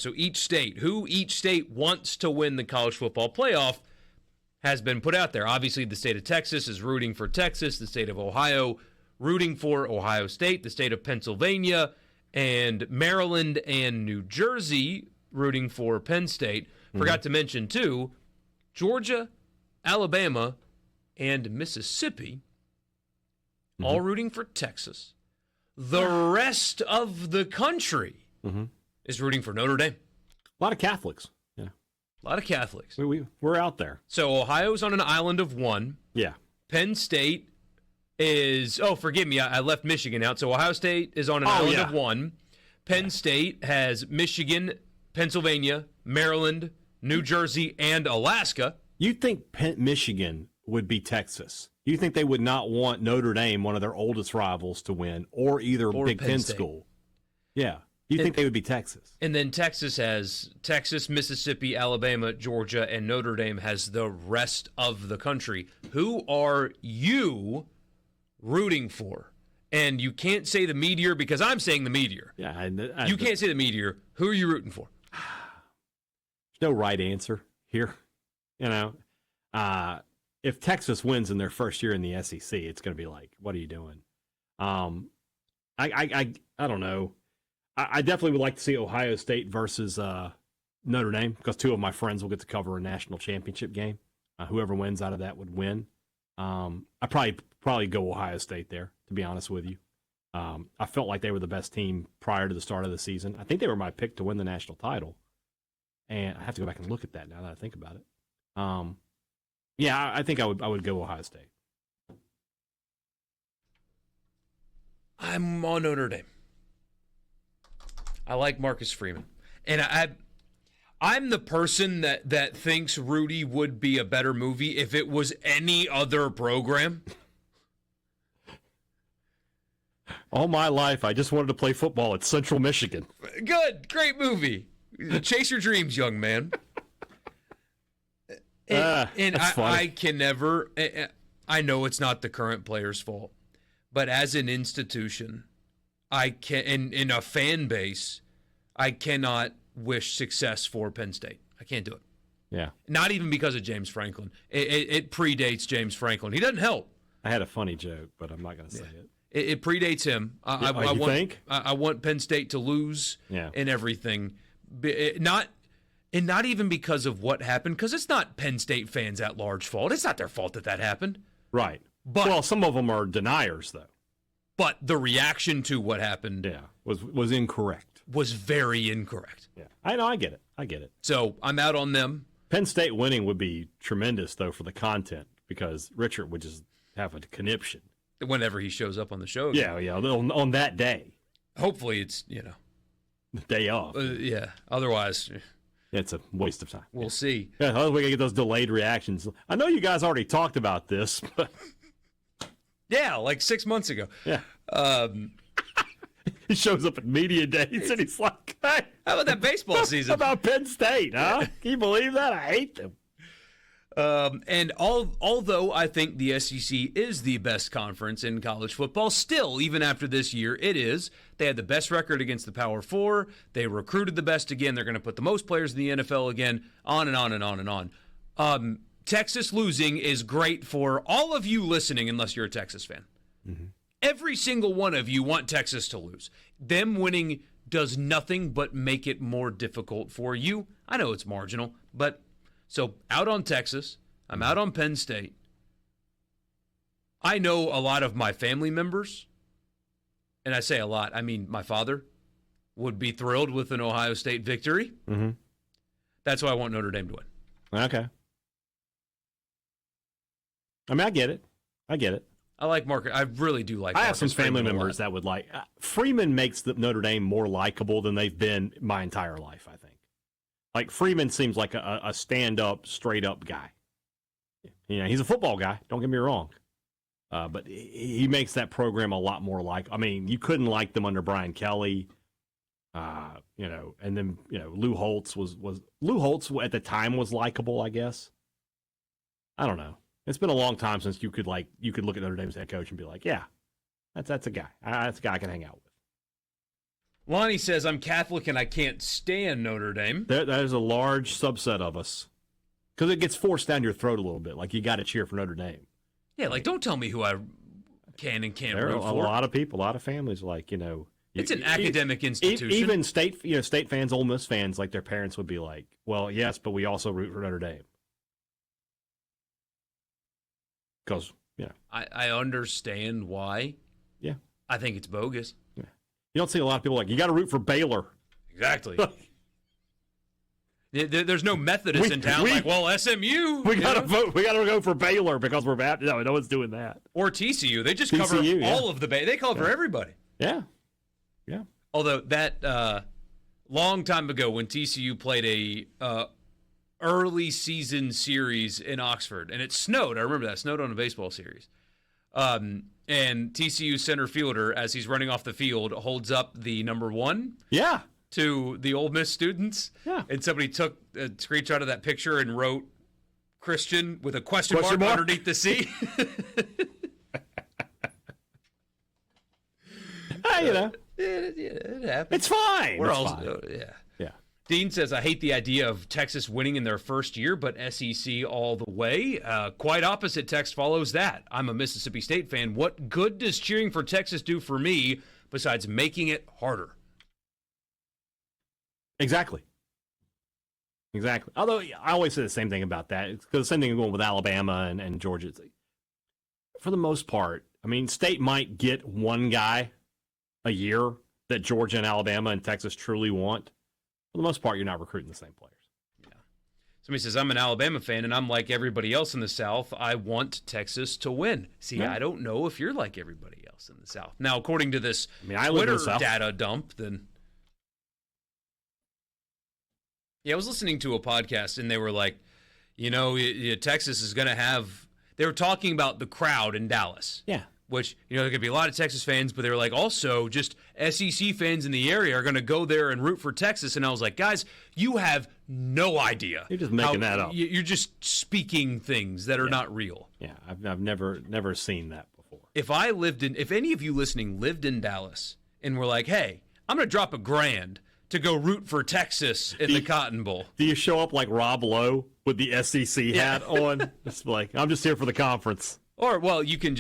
So each state wants to win the college football playoff has been put out there. Obviously, the state of Texas is rooting for Texas, the state of Ohio rooting for Ohio State, the state of Pennsylvania and Maryland and New Jersey rooting for Penn State. Forgot to mention, too, Georgia, Alabama, and Mississippi all rooting for Texas. The rest of the country is rooting for Notre Dame. A lot of Catholics. Yeah. A lot of Catholics. We're out there. So Ohio's on an island of one. Yeah. Penn State is, forgive me, I left Michigan out. So Ohio State is on an island of one. Penn State has Michigan, Pennsylvania, Maryland, New Jersey, and Alaska. You think Michigan would be Texas? You think they would not want Notre Dame, one of their oldest rivals, to win, or Big Ten school? Yeah. You think they would be Texas? And then Texas has Texas, Mississippi, Alabama, Georgia, and Notre Dame has the rest of the country. Who are you rooting for? And you can't say the Meteor because I'm saying the Meteor. Yeah, you can't say the Meteor. Who are you rooting for? There's no right answer here. If Texas wins in their first year in the SEC, it's going to be like, what are you doing? I don't know. I definitely would like to see Ohio State versus Notre Dame because two of my friends will get to cover a national championship game. Whoever wins out of that would win. I probably go Ohio State there, to be honest with you. I felt like they were the best team prior to the start of the season. I think they were my pick to win the national title. And I have to go back and look at that now that I think about it. I think I would go Ohio State. I'm on Notre Dame. I like Marcus Freeman. And I'm the person that thinks Rudy would be a better movie if it was any other program. All my life, I just wanted to play football at Central Michigan. Good. Great movie. Chase your dreams, young man. And I can never, I know it's not the current player's fault, but as an institution, I can, in a fan base, I cannot wish success for Penn State. I can't do it. Yeah. Not even because of James Franklin. It predates James Franklin. He doesn't help. I had a funny joke, but I'm not going to say it. It predates him. I want Penn State to lose and everything. Not even because of what happened, because it's not Penn State fans at large fault. It's not their fault that happened. Right. Well, some of them are deniers, though. But the reaction to what happened was incorrect. Was very incorrect. Yeah. I know, I get it. So I'm out on them. Penn State winning would be tremendous, though, for the content, because Richard would just have a conniption. Whenever he shows up on the show. Yeah, on that day. Hopefully it's, the day off. Otherwise, it's a waste of time. We'll see. Yeah, we got to get those delayed reactions. I know you guys already talked about this, but... Yeah, like 6 months ago. Yeah. He shows up at media days and he's like, hey, how about that baseball season? How about Penn State, huh? Can you believe that? I hate them. And although I think the SEC is the best conference in college football, still, even after this year, it is. They had the best record against the Power Four. They recruited the best again. They're going to put the most players in the NFL again, on and on and on and on. Texas losing is great for all of you listening, unless you're a Texas fan. Mm-hmm. Every single one of you want Texas to lose. Them winning does nothing but make it more difficult for you. I know it's marginal, but... So, out on Texas, I'm out on Penn State. I know a lot of my family members, and I say a lot, I mean my father, would be thrilled with an Ohio State victory. Mm-hmm. That's why I want Notre Dame to win. Okay. I mean, I get it. I like Marcus. I really do like I Marcus have some family Freeman members that would like... Freeman makes the Notre Dame more likable than they've been my entire life, I think. Like, Freeman seems like a stand-up, straight-up guy. He's a football guy, don't get me wrong. But he makes that program a lot more like... I mean, you couldn't like them under Brian Kelly, and then, Lou Holtz was... Lou Holtz at the time was likable, I guess. I don't know. It's been a long time since you could look at Notre Dame's head coach and be like, yeah, that's a guy. That's a guy I can hang out with. Lonnie says, I'm Catholic and I can't stand Notre Dame. That is a large subset of us. Because it gets forced down your throat a little bit. Like, you got to cheer for Notre Dame. Yeah, like, don't tell me who I can and can't root for. There are a lot of people, a lot of families, like, it's an academic institution. Even state fans, Ole Miss fans, like, their parents would be like, well, yes, but we also root for Notre Dame. Because, I understand why. Yeah. I think it's bogus. Yeah. You don't see a lot of people like, you got to root for Baylor. Exactly. There's no Methodists in town like, well, SMU. We got to vote. We got to go for Baylor because we're Baptist. No one's doing that. Or TCU. They just cover all of the Bay. They cover everybody. Yeah. Yeah. Although that long time ago when TCU played a early season series in Oxford, and it snowed. I remember that. It snowed on a baseball series. And TCU center fielder, as he's running off the field, holds up the number 1. Yeah. To the Ole Miss students. Yeah. And somebody took a screenshot of that picture and wrote Christian with a question mark underneath the C. It happens. It's fine. We're it's all, fine. Yeah. Dean says, I hate the idea of Texas winning in their first year, but SEC all the way. Quite opposite text follows that. I'm a Mississippi State fan. What good does cheering for Texas do for me besides making it harder? Exactly. Although I always say the same thing about that. It's the same thing going with Alabama and Georgia. It's like, for the most part, I mean, State might get one guy a year that Georgia and Alabama and Texas truly want. For the most part, you're not recruiting the same players. Yeah. Somebody says, I'm an Alabama fan, and I'm like everybody else in the South. I want Texas to win. See, I don't know if you're like everybody else in the South. Now, according to this Twitter data dump, then... Yeah, I was listening to a podcast, and they were like, Texas is going to have... They were talking about the crowd in Dallas. Yeah. Which, there could be a lot of Texas fans, but they were like, also, just SEC fans in the area are going to go there and root for Texas. And I was like, guys, you have no idea. You're just making that up. You're just speaking things that are not real. Yeah, I've never seen that before. If any of you listening lived in Dallas and were like, hey, I'm going to drop $1,000 to go root for Texas in the Cotton Bowl. Do you show up like Rob Lowe with the SEC hat on? Just like, I'm just here for the conference. Or, well, you can